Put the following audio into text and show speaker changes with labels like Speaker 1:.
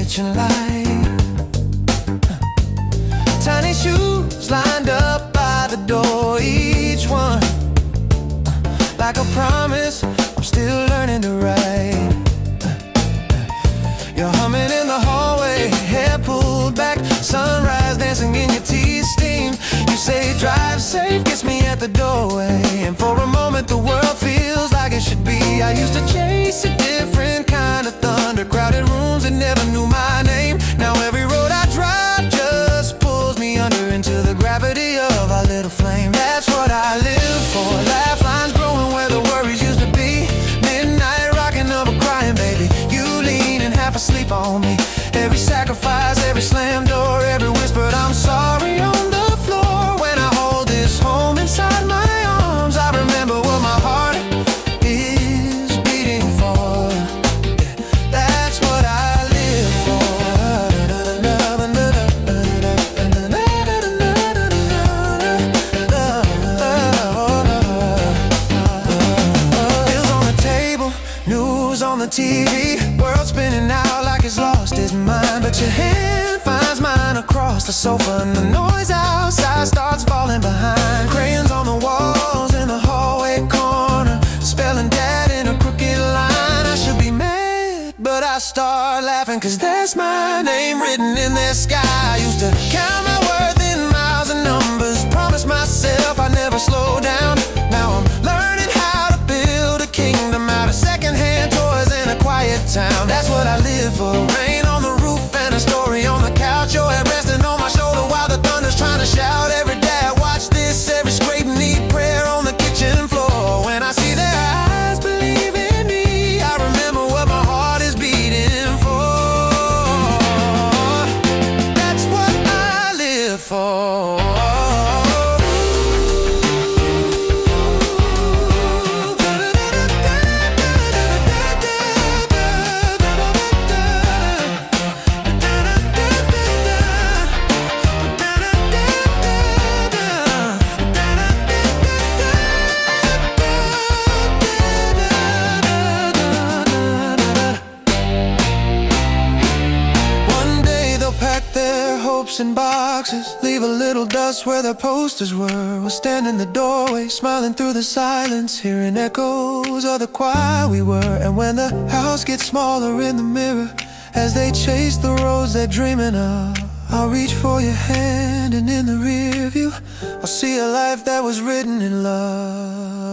Speaker 1: kitchen light. Tiny shoes lined up by the door, each one like a promise I'm still learning to write. You're humming in the hallway, hair pulled back, sunrise dancing in your tea steam. You say drive safe, kiss me at the doorway, and for a moment the world feels like it should be. I used to chase a different kind of thunder, crowded rooms that never knew my name. Now every road I drive just pulls me under into the gravity of our little flame. That's what I live for. Laugh lines growing where the worries used to be. Midnight rocking over crying, baby. You leaning half asleep on me. Every sacrifice, every slam door, every whispered I'm sorry on the floor. When I hold this home inside my arms, I remember what my heart is beating for. That's what I live for. Bills on the table, news on the TV, world spinning out like it's lost its mind. But your hand finds mine across the sofa, and the noise outside starts falling behind. Crayons on the walls in the hallway corner, spelling dad in a crooked line. I should be mad, but I start laughing, cause that's my name written in the sky. I used to count my worth in miles and numbers, promise myself I'd never slow down. Now I'm learning how to build a kingdom out of secondhand toys in a quiet town. That's what I live for. Rain on the roof and a story on the couch, your head resting on my shoulder while the thunder's trying to shout. Every day I watch this, every scrape need prayer on the kitchen floor. When I see their eyes believe in me, I remember what my heart is beating for. That's what I live for. In boxes, leave a little dust where their posters were. We'll stand in the doorway, smiling through the silence, hearing echoes of the choir we were. And when the house gets smaller in the mirror, as they chase the roads they're dreaming of, I'll reach for your hand, and in the rear view I'll see a life that was written in love.